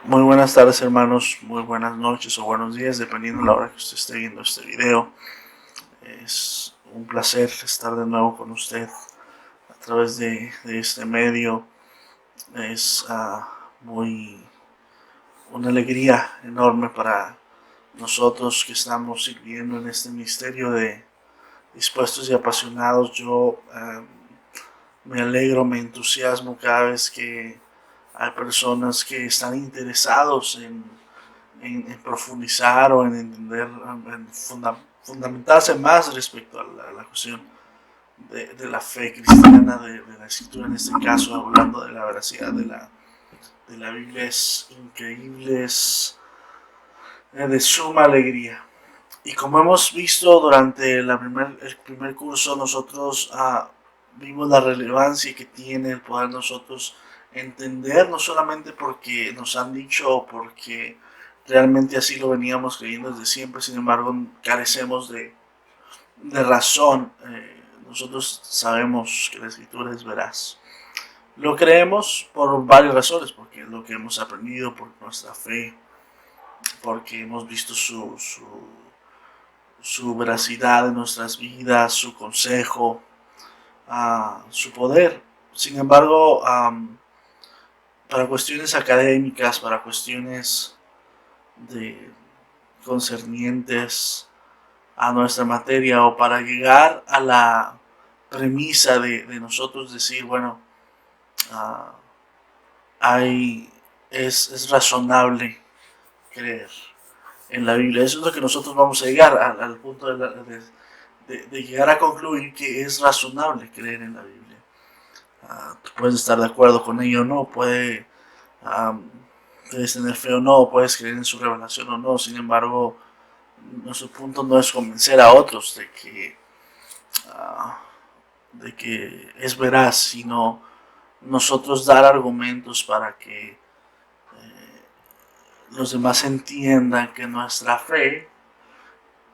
Muy buenas tardes, hermanos, muy buenas noches o buenos días, dependiendo de la hora que usted esté viendo este video. Es un placer estar de nuevo con usted a través de este medio. Es muy una alegría enorme para nosotros que estamos sirviendo en este ministerio de dispuestos y apasionados. Yo me alegro, me entusiasmo cada vez que hay personas que están interesados en profundizar o en entender, en fundamentarse más respecto a la cuestión de la fe cristiana, de la escritura, en este caso, hablando de la veracidad de la Biblia. Es increíble, es de suma alegría. Y como hemos visto durante el primer curso, nosotros vimos la relevancia que tiene el poder nosotros entender, no solamente porque nos han dicho o porque realmente así lo veníamos creyendo desde siempre. Sin embargo, carecemos de razón. Nosotros sabemos que la escritura es veraz. Lo creemos por varias razones, porque es lo que hemos aprendido, por nuestra fe, porque hemos visto su veracidad en nuestras vidas, su consejo, su poder. Sin embargo, para cuestiones académicas, para cuestiones de concernientes a nuestra materia, o para llegar a la premisa de nosotros decir, bueno, uh, es razonable creer en la Biblia. Eso es lo que nosotros vamos a llegar al punto de llegar a concluir que es razonable creer en la Biblia. Tú puedes estar de acuerdo con ello o no, puedes tener fe o no, puedes creer en su revelación o no. Sin embargo, nuestro punto no es convencer a otros uh, de que es veraz, sino nosotros dar argumentos para que los demás entiendan que nuestra fe,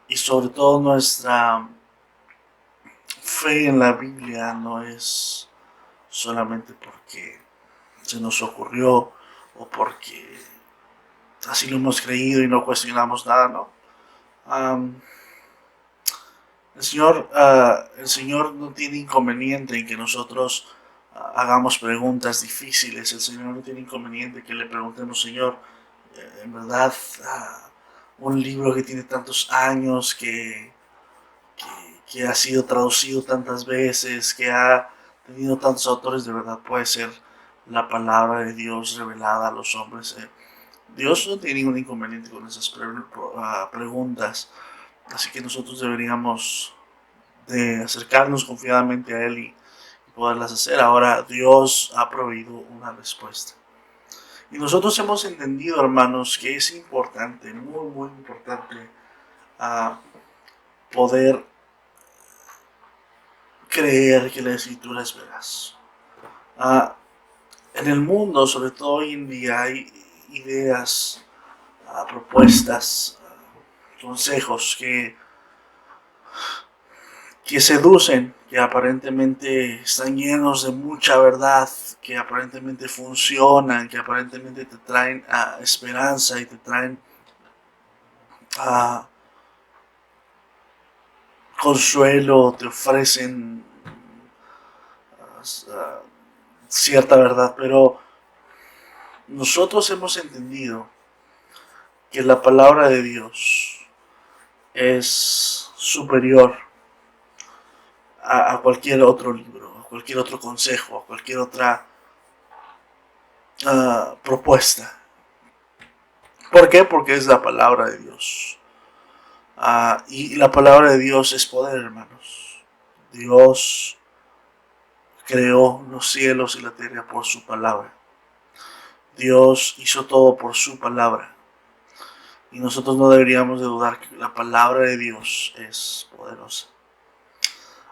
y sobre todo nuestra fe en la Biblia, no es solamente porque se nos ocurrió o porque así lo hemos creído y no cuestionamos nada, ¿no? Um, el Señor no tiene inconveniente en que nosotros hagamos preguntas difíciles. El Señor no tiene inconveniente en que le preguntemos, Señor, en verdad, un libro que tiene tantos años, que ha sido traducido tantas veces, que ha tenido tantos autores, de verdad puede ser la palabra de Dios revelada a los hombres. Dios no tiene ningún inconveniente con esas preguntas, así que nosotros deberíamos de acercarnos confiadamente a Él y poderlas hacer. Ahora Dios ha proveído una respuesta. Y nosotros hemos entendido, hermanos, que es importante, muy, muy importante, poder creer que la escritura es veraz. En el mundo, sobre todo hoy en día, hay ideas, propuestas, consejos que seducen, que aparentemente están llenos de mucha verdad, que aparentemente funcionan, que aparentemente te traen esperanza y te traen consuelo, te ofrecen cierta verdad, pero nosotros hemos entendido que la palabra de Dios es superior a cualquier otro libro, a cualquier otro consejo, a cualquier otra propuesta. ¿Por qué? Porque es la palabra de Dios. Y la palabra de Dios es poder, hermanos. Dios creó los cielos y la tierra por su palabra. Dios hizo todo por su palabra. Y nosotros no deberíamos de dudar que la palabra de Dios es poderosa.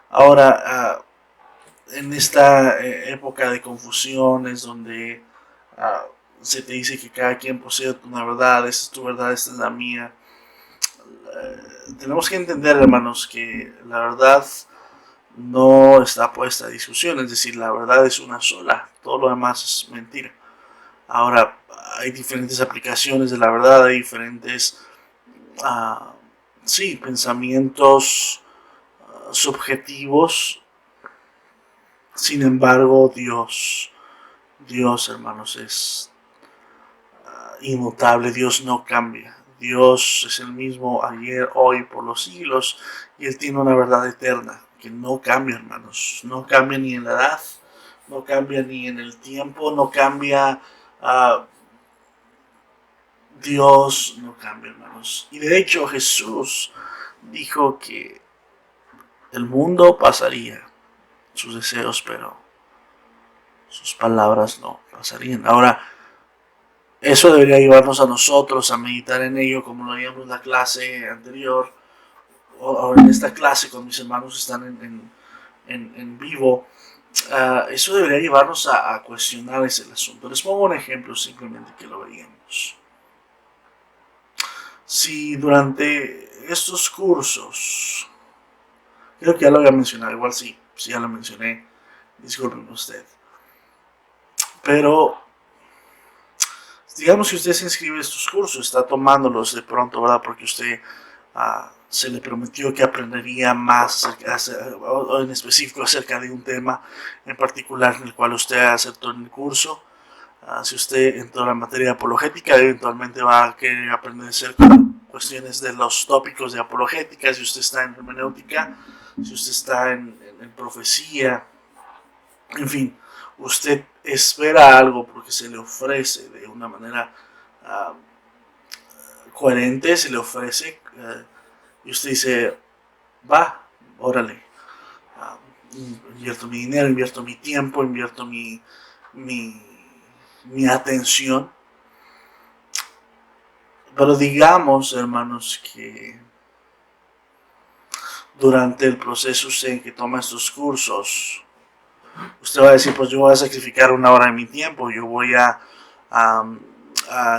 Ahora, en esta época de confusiones donde se te dice que cada quien posee una verdad, esta es tu verdad, esta es la mía, tenemos que entender, hermanos, que la verdad no está puesta a discusión, es decir, la verdad es una sola, todo lo demás es mentira. Ahora, hay diferentes aplicaciones de la verdad, hay diferentes sí, pensamientos subjetivos. Sin embargo, Dios, hermanos, es inmutable. Dios no cambia. Dios es el mismo ayer, hoy, por los siglos, y Él tiene una verdad eterna que no cambia, hermanos. No cambia ni en la edad, no cambia ni en el tiempo, no cambia. Dios no cambia, hermanos. Y de hecho Jesús dijo que el mundo pasaría, sus deseos, pero sus palabras no pasarían. Ahora, eso debería llevarnos a nosotros a meditar en ello, como lo veíamos en la clase anterior, o en esta clase con mis hermanos que están en vivo. Eso debería llevarnos a cuestionar ese asunto. Les pongo un ejemplo simplemente que lo veíamos. Si durante estos cursos, creo que ya lo había mencionado, igual sí, si ya lo mencioné, disculpen usted, pero digamos que usted se inscribe a estos cursos, está tomándolos de pronto, ¿verdad? Porque usted se le prometió que aprendería más o en específico acerca de un tema en particular en el cual usted aceptó en el curso. Si usted entró en la materia apologética, eventualmente va a querer aprender acerca de cuestiones de los tópicos de apologética. Si usted está en hermenéutica, si usted está en profecía, en fin, usted espera algo porque se le ofrece de una manera coherente, se le ofrece y usted dice, va, órale, invierto mi dinero, invierto mi tiempo, invierto mi atención. Pero digamos, hermanos, que durante el proceso en que toma estos cursos, usted va a decir, pues yo voy a sacrificar una hora de mi tiempo, yo voy a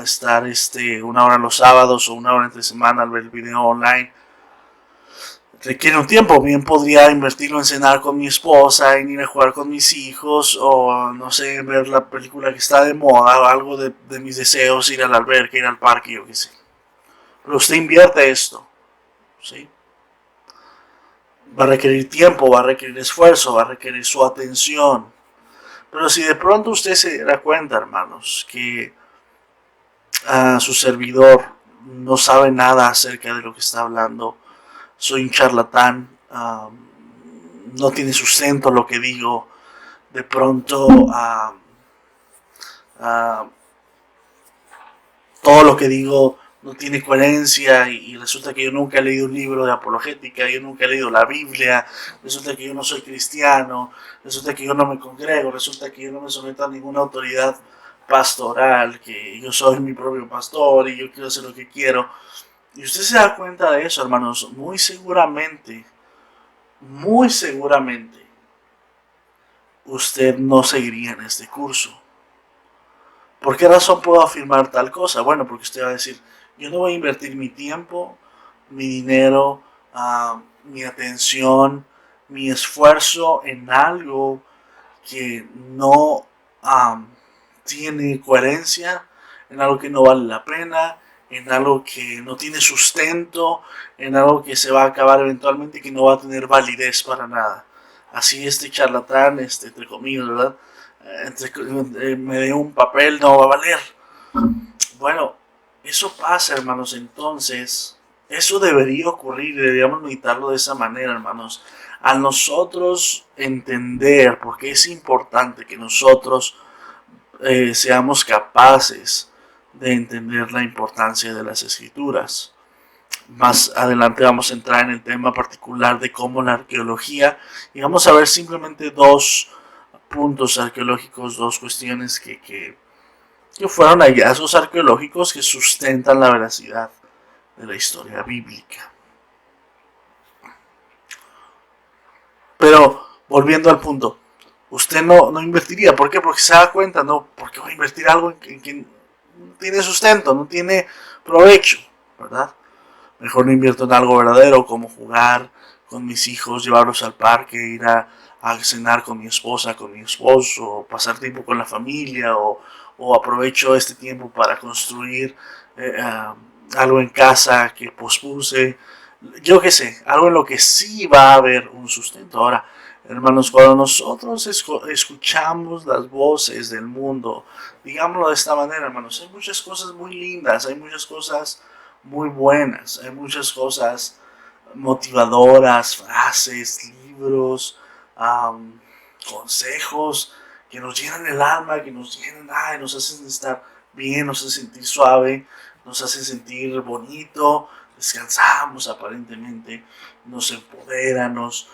estar una hora los sábados o una hora entre semana al ver el video online. Requiere un tiempo, bien podría invertirlo en cenar con mi esposa, en ir a jugar con mis hijos, o no sé, en ver la película que está de moda, o algo de mis deseos, ir al albergue, ir al parque, yo qué sé. Pero usted invierte esto, ¿sí? Va a requerir tiempo, va a requerir esfuerzo, va a requerir su atención. Pero si de pronto usted se da cuenta, hermanos, que su servidor no sabe nada acerca de lo que está hablando, soy un charlatán, no tiene sustento lo que digo, de pronto todo lo que digo no tiene coherencia y resulta que yo nunca he leído un libro de apologética, yo nunca he leído la Biblia, resulta que yo no soy cristiano, resulta que yo no me congrego, resulta que yo no me someto a ninguna autoridad pastoral, que yo soy mi propio pastor y yo quiero hacer lo que quiero. Y usted se da cuenta de eso, hermanos, muy seguramente, usted no seguiría en este curso. ¿Por qué razón puedo afirmar tal cosa? Bueno, porque usted va a decir, yo no voy a invertir mi tiempo, mi dinero, mi atención, mi esfuerzo en algo que no tiene coherencia, en algo que no vale la pena, en algo que no tiene sustento, en algo que se va a acabar eventualmente y que no va a tener validez para nada. Así este charlatán, entre comillas, ¿verdad? Me dé un papel, no va a valer. Bueno, eso pasa, hermanos, entonces, eso debería ocurrir, deberíamos meditarlo de esa manera, hermanos. A nosotros entender, porque es importante que nosotros seamos capaces de entender la importancia de las escrituras. Más adelante vamos a entrar en el tema particular de cómo la arqueología, y vamos a ver simplemente dos puntos arqueológicos, dos cuestiones que fueron hallazgos arqueológicos que sustentan la veracidad de la historia bíblica. Pero, volviendo al punto, usted no invertiría. ¿Por qué? Porque se da cuenta, no, porque voy a invertir algo en que no tiene sustento, no tiene provecho, ¿verdad? Mejor no invierto en algo verdadero, como jugar con mis hijos, llevarlos al parque, ir a a cenar con mi esposa, con mi esposo, pasar tiempo con la familia, o aprovecho este tiempo para construir algo en casa que pospuse. Yo qué sé, algo en lo que sí va a haber un sustento. Ahora, hermanos, cuando nosotros escuchamos las voces del mundo, digámoslo de esta manera, hermanos, hay muchas cosas muy lindas, hay muchas cosas muy buenas, hay muchas cosas motivadoras, frases, libros, consejos que nos llenan el alma, que nos llenan, nos hacen estar bien, nos hacen sentir suave, nos hacen sentir bonito, descansamos aparentemente, nos empodera, nos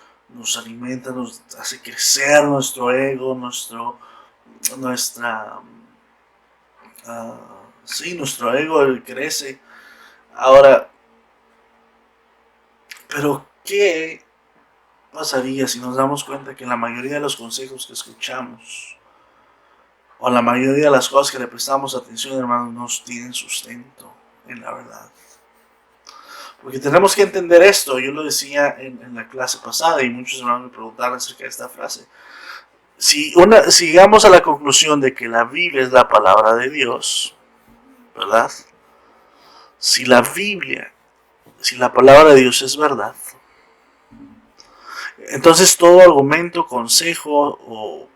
alimenta, nos hace crecer nuestro ego, nuestra, sí, nuestro ego crece. Ahora, pero ¿qué pasaría si nos damos cuenta que la mayoría de los consejos que escuchamos o la mayoría de las cosas que le prestamos atención, hermanos, no tienen sustento en la verdad? Porque tenemos que entender esto. Yo lo decía en la clase pasada y muchos hermanos me preguntaron acerca de esta frase. Si llegamos a la conclusión de que la Biblia es la palabra de Dios, ¿verdad? Si la Biblia, si la palabra de Dios es verdad, entonces todo argumento, consejo o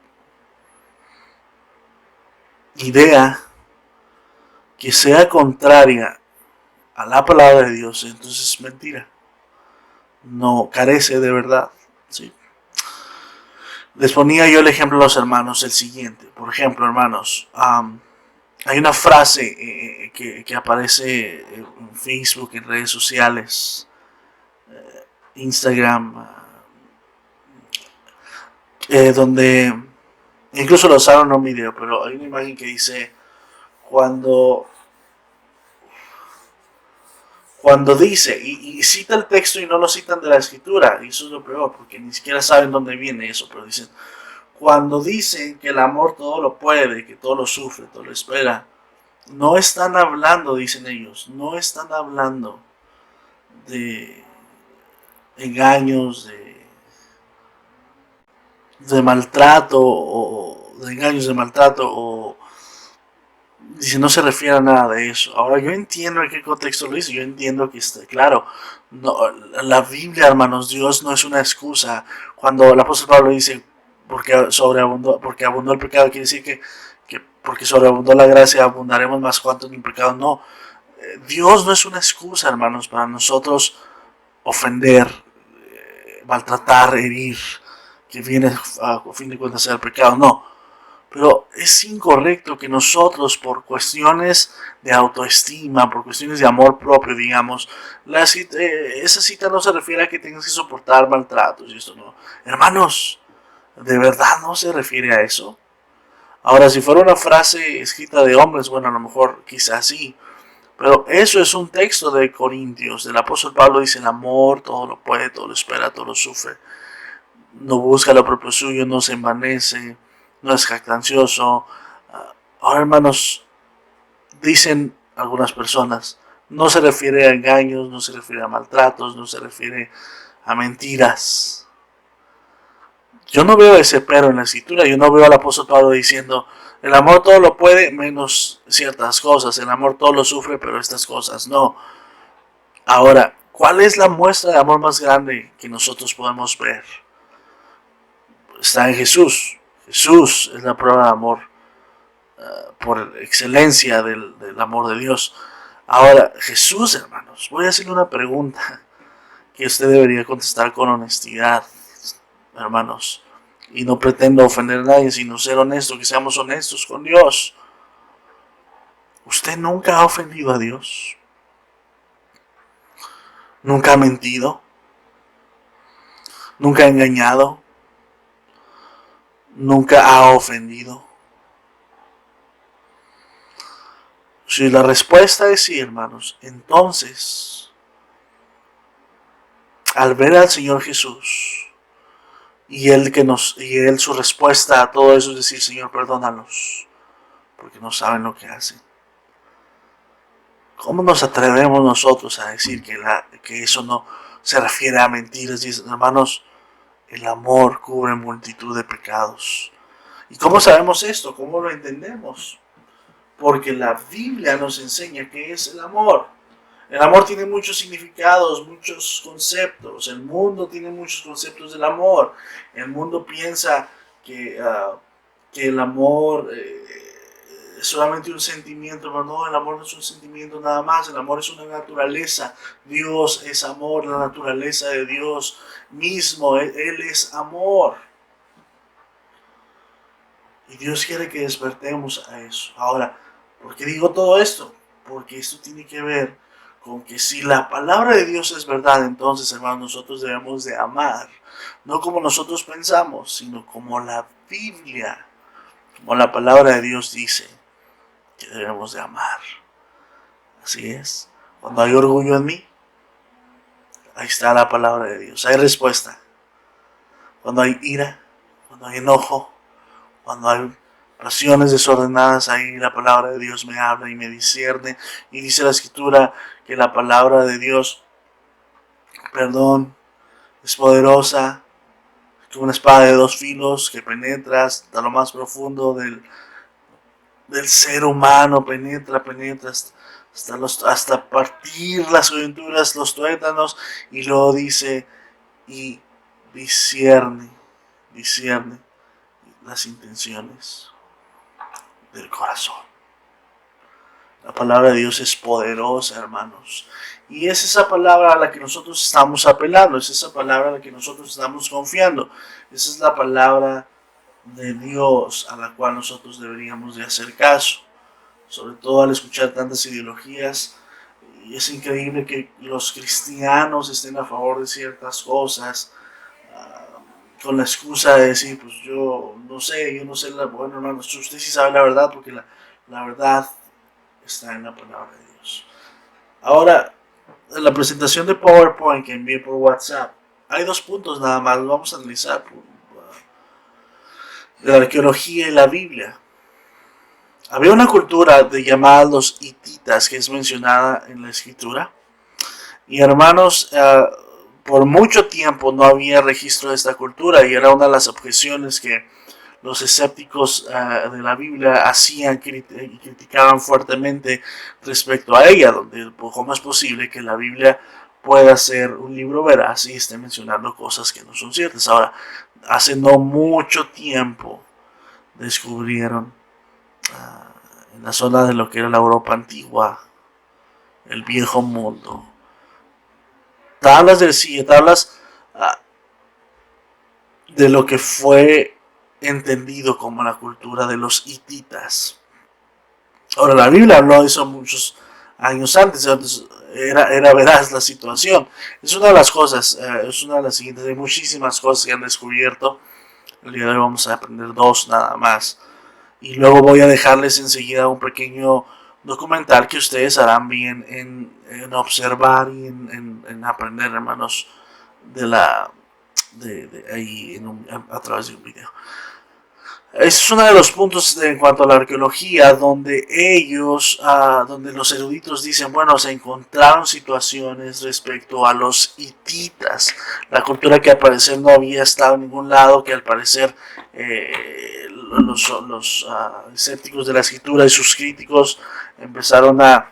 idea que sea contraria a la palabra de Dios, entonces es mentira. No carece de verdad. ¿Sí? Les ponía yo el ejemplo a los hermanos el siguiente. Por ejemplo, hermanos, hay una frase que aparece en Facebook, en redes sociales, Instagram, donde incluso lo usaron en un video, pero hay una imagen que dice cuando dice, y cita el texto y no lo citan de la escritura, y eso es lo peor, porque ni siquiera saben dónde viene eso, pero dicen, cuando dicen que el amor todo lo puede, que todo lo sufre, todo lo espera, no están hablando, dicen ellos, no están hablando de engaños, de maltrato, o de engaños, de maltrato, o dice, no se refiere a nada de eso. Ahora, yo entiendo en qué contexto lo dice, yo entiendo que está claro. No, la Biblia, hermanos, Dios no es una excusa. Cuando el apóstol Pablo dice, porque abundó el pecado, quiere decir que porque sobreabundó la gracia, abundaremos más cuanto en el pecado. No, Dios no es una excusa, hermanos, para nosotros ofender, maltratar, herir, que viene a fin de cuentas a ser el pecado. No, pero es incorrecto que nosotros, por cuestiones de autoestima, por cuestiones de amor propio, digamos, esa cita no se refiere a que tengas que soportar maltratos y esto no. Hermanos, ¿de verdad no se refiere a eso? Ahora, si fuera una frase escrita de hombres, bueno, a lo mejor quizás sí. Pero eso es un texto de Corintios. El apóstol Pablo dice, el amor todo lo puede, todo lo espera, todo lo sufre. No busca lo propio suyo, no se envanece, no es jactancioso. Ahora, hermanos, dicen algunas personas, no se refiere a engaños, no se refiere a maltratos, no se refiere a mentiras. Yo no veo ese pero en la escritura, yo no veo al apóstol Pablo diciendo, el amor todo lo puede menos ciertas cosas, el amor todo lo sufre pero estas cosas no. Ahora, ¿cuál es la muestra de amor más grande que nosotros podemos ver? Está en Jesús. Jesús es la prueba de amor por excelencia del amor de Dios. Ahora, Jesús, hermanos, voy a hacerle una pregunta que usted debería contestar con honestidad, hermanos. Y no pretendo ofender a nadie, sino ser honesto, que seamos honestos con Dios. ¿Usted nunca ha ofendido a Dios? ¿Nunca ha mentido? ¿Nunca ha engañado? ¿Nunca ha ofendido? Si la respuesta es sí, hermanos, entonces, al ver al Señor Jesús, y él su respuesta a todo eso es decir, Señor, perdónalos, porque no saben lo que hacen. ¿Cómo nos atrevemos nosotros a decir que eso no se refiere a mentiras? Dicen, hermanos, el amor cubre multitud de pecados. ¿Y cómo sabemos esto? ¿Cómo lo entendemos? Porque la Biblia nos enseña qué es el amor. El amor tiene muchos significados, muchos conceptos. El mundo tiene muchos conceptos del amor. El mundo piensa que el amor es solamente un sentimiento, pero no, el amor no es un sentimiento nada más. El amor es una naturaleza. Dios es amor, la naturaleza de Dios mismo. Él es amor. Y Dios quiere que despertemos a eso. Ahora, ¿por qué digo todo esto? Porque esto tiene que ver con que si la palabra de Dios es verdad, entonces, hermanos, nosotros debemos de amar. No como nosotros pensamos, sino como la Biblia, como la palabra de Dios dice que debemos de amar. Así es. Cuando hay orgullo en mí, ahí está la palabra de Dios. Hay respuesta. Cuando hay ira, cuando hay enojo, cuando hay pasiones desordenadas, ahí la palabra de Dios me habla y me discierne. Y dice la Escritura que la palabra de Dios, perdón, es poderosa, como una espada de dos filos que penetra hasta lo más profundo del ser humano, penetra hasta partir las coyunturas, los tuétanos, y luego dice, y discierne las intenciones del corazón. La palabra de Dios es poderosa, hermanos. Y es esa palabra a la que nosotros estamos apelando, es esa palabra a la que nosotros estamos confiando. Esa es la palabra de Dios a la cual nosotros deberíamos de hacer caso. Sobre todo al escuchar tantas ideologías. Y es increíble que los cristianos estén a favor de ciertas cosas, con la excusa de decir, pues yo no sé, bueno, hermanos, usted sí sabe la verdad, porque la verdad está en la palabra de Dios. Ahora, en la presentación de PowerPoint que envié por WhatsApp, hay 2 puntos nada más, lo vamos a analizar de la arqueología y la Biblia. Había una cultura llamada los hititas que es mencionada en la escritura. Y hermanos, por mucho tiempo no había registro de esta cultura y era una de las objeciones que los escépticos de la Biblia hacían y criticaban fuertemente respecto a ella, donde cómo es posible que la Biblia pueda ser un libro veraz y esté mencionando cosas que no son ciertas. Ahora, hace no mucho tiempo descubrieron en la zona de lo que era la Europa antigua, el viejo mundo, tablas de lo que fue entendido como la cultura de los hititas. Ahora, la Biblia habló de eso muchos años antes, era veraz la situación. Es una de las cosas, es una de las siguientes, hay muchísimas cosas que han descubierto. El día de hoy vamos a aprender 2 nada más. Y luego voy a dejarles enseguida un pequeño documental que ustedes harán bien en observar y en aprender, hermanos, de ahí a través de un video. Ese es uno de los puntos en cuanto a la arqueología, donde donde los eruditos dicen, bueno, se encontraron situaciones respecto a los hititas, la cultura que al parecer no había estado en ningún lado, que al parecer los escépticos de la escritura y sus críticos empezaron a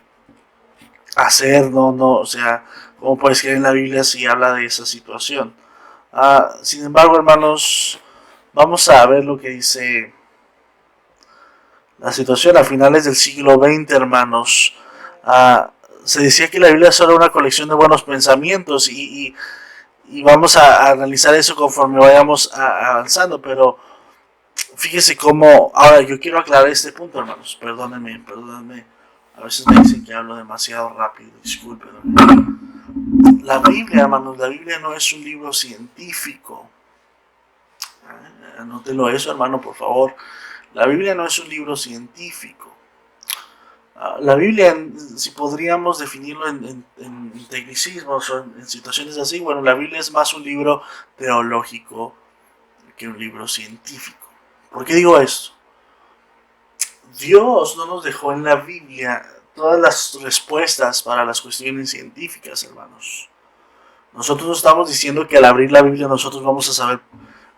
hacer, o sea, ¿cómo puedes creer en la Biblia si habla de esa situación? Sin embargo, hermanos, vamos a ver lo que dice la situación a finales del siglo XX, hermanos. Se decía que la Biblia es solo una colección de buenos pensamientos y vamos a analizar eso conforme vayamos avanzando, pero fíjese cómo, ahora yo quiero aclarar este punto, hermanos, perdónenme, a veces me dicen que hablo demasiado rápido, discúlpenme. La Biblia, hermanos, la Biblia no es un libro científico. Anótelo eso, hermano, por favor. La Biblia no es un libro científico. La Biblia, si podríamos definirlo en tecnicismos o en situaciones así, bueno, la Biblia es más un libro teológico que un libro científico. ¿Por qué digo esto? Dios no nos dejó en la Biblia todas las respuestas para las cuestiones científicas, hermanos. Nosotros no estamos diciendo que al abrir la Biblia nosotros vamos a saber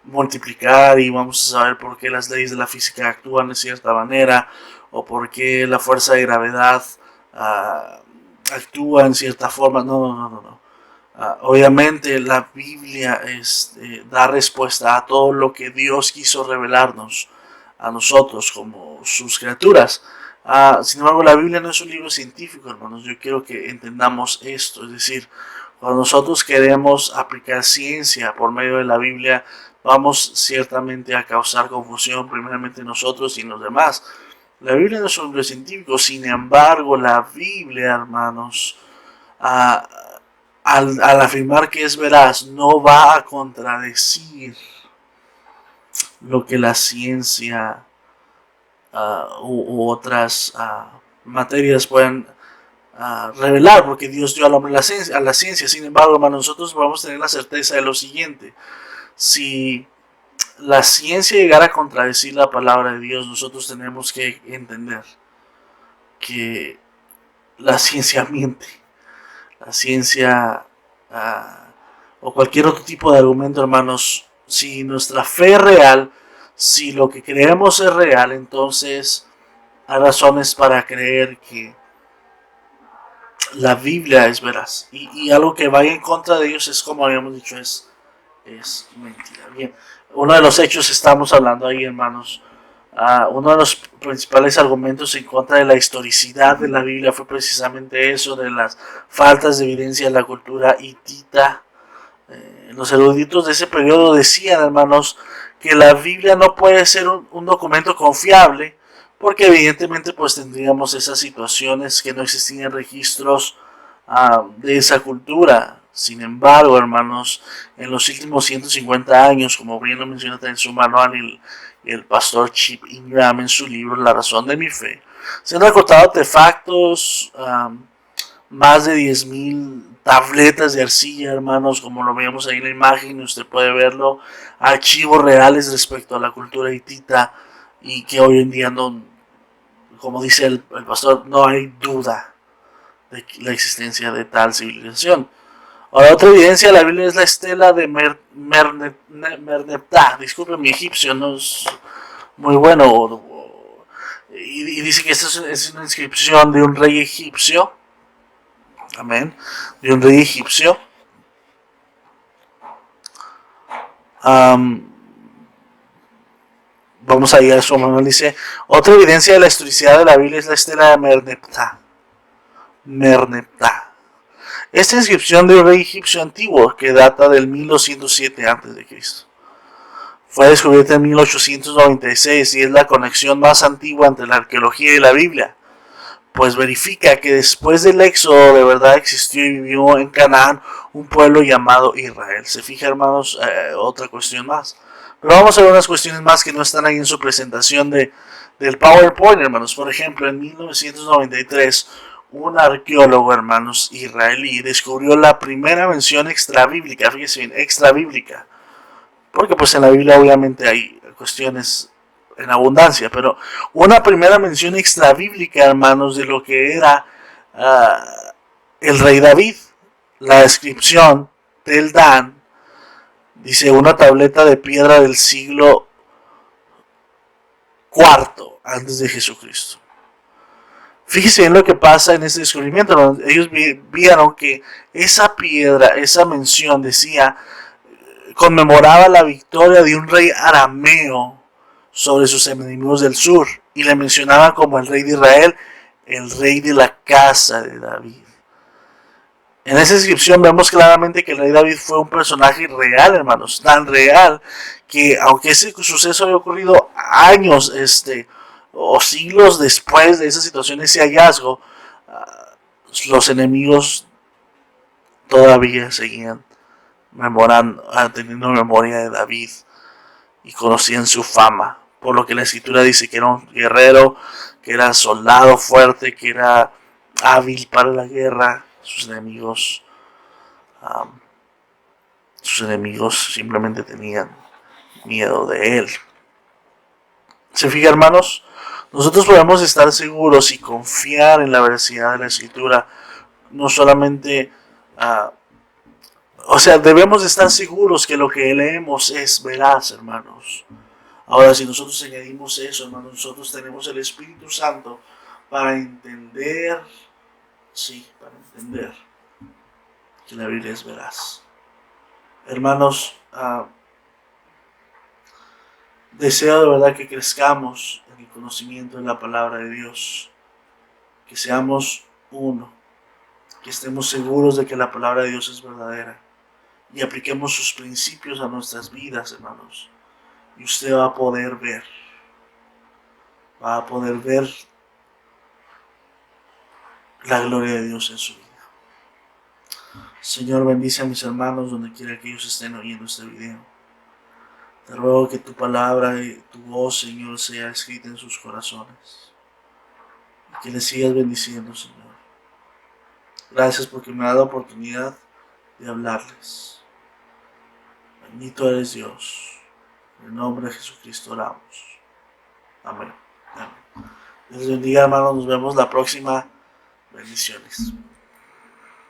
multiplicar y vamos a saber por qué las leyes de la física actúan de cierta manera o por qué la fuerza de gravedad actúa en cierta forma. No. Obviamente la Biblia da respuesta a todo lo que Dios quiso revelarnos a nosotros como sus criaturas. Sin embargo, la Biblia no es un libro científico, hermanos. Yo quiero que entendamos esto. Es decir, cuando nosotros queremos aplicar ciencia por medio de la Biblia, vamos ciertamente a causar confusión primeramente nosotros y los demás. La Biblia no es un libro científico. Sin embargo, la Biblia, hermanos, al afirmar que es veraz, no va a contradecir lo que la ciencia u otras materias pueden revelar, porque Dios dio al hombre a la ciencia. Sin embargo, hermanos, nosotros podemos tener la certeza de lo siguiente: si la ciencia llegara a contradecir la palabra de Dios, nosotros tenemos que entender que la ciencia miente. La ciencia o cualquier otro tipo de argumento, hermanos, si nuestra fe es real, si lo que creemos es real, entonces hay razones para creer que la Biblia es veraz. Y algo que vaya en contra de ellos es, como habíamos dicho, es mentira. Bien, uno de los hechos estamos hablando ahí, hermanos. Uno de los principales argumentos en contra de la historicidad de la Biblia fue precisamente eso, de las faltas de evidencia en la cultura hitita. Los eruditos de ese periodo decían, hermanos, que la Biblia no puede ser un documento confiable, porque evidentemente pues tendríamos esas situaciones que no existían registros de esa cultura. Sin embargo, hermanos, en los últimos 150 años, como bien lo menciona en su manual el pastor Chip Ingram en su libro La razón de mi fe, se han recortado artefactos, más de 10,000 tabletas de arcilla, hermanos, como lo vemos ahí en la imagen, usted puede verlo, archivos reales respecto a la cultura hitita, y que hoy en día no, como dice el pastor, no hay duda de la existencia de tal civilización. Ahora, otra evidencia de la Biblia es la estela de Merneptah. Disculpen, mi egipcio no es muy bueno. Y dice que esta es una inscripción de un rey egipcio. Amén. De un rey egipcio. Vamos a ir a su manual. Dice: otra evidencia de la historicidad de la Biblia es la estela de Merneptah. Esta inscripción de un rey egipcio antiguo que data del 1207 a.C. Fue descubierta en 1896 y es la conexión más antigua entre la arqueología y la Biblia, pues verifica que después del éxodo de verdad existió y vivió en Canaán un pueblo llamado Israel. Se fija, hermanos, otra cuestión más. Pero vamos a ver unas cuestiones más que no están ahí en su presentación del PowerPoint, hermanos. Por ejemplo, en 1993, un arqueólogo, hermanos, israelí, descubrió la primera mención extrabíblica, fíjense bien, extrabíblica, porque pues en la Biblia obviamente hay cuestiones en abundancia, pero una primera mención extrabíblica, hermanos, de lo que era el rey David. La descripción del Dan dice: una tableta de piedra del siglo IV antes de Jesucristo. Fíjense bien lo que pasa en este descubrimiento. Ellos vieron que esa piedra, esa mención decía, conmemoraba la victoria de un rey arameo sobre sus enemigos del sur, y le mencionaba como el rey de Israel, el rey de la casa de David. En esa descripción vemos claramente que el rey David fue un personaje real, hermanos, tan real que aunque ese suceso había ocurrido años o siglos después de esa situación, ese hallazgo, los enemigos todavía seguían teniendo memoria de David y conocían su fama, por lo que la escritura dice que era un guerrero, que era soldado fuerte, que era hábil para la guerra. Sus enemigos simplemente tenían miedo de él. ¿Se fija, hermanos? Nosotros podemos estar seguros y confiar en la veracidad de la escritura, no solamente O sea, debemos estar seguros que lo que leemos es veraz, hermanos. Ahora, si nosotros añadimos eso, hermanos, nosotros tenemos el Espíritu Santo para entender, sí, para entender que la Biblia es veraz. Hermanos, deseo de verdad que crezcamos en el conocimiento de la palabra de Dios, que seamos uno, que estemos seguros de que la palabra de Dios es verdadera y apliquemos sus principios a nuestras vidas, hermanos. Y usted va a poder ver la gloria de Dios en su vida. Señor, bendice a mis hermanos donde quiera que ellos estén oyendo este video. Te ruego que tu palabra y tu voz, Señor, sea escrita en sus corazones. Y que les sigas bendiciendo, Señor. Gracias porque me ha dado oportunidad de hablarles. Bendito eres Dios. En el nombre de Jesucristo oramos. Amén. Amén. Dios bendiga, hermanos. Nos vemos la próxima. Bendiciones.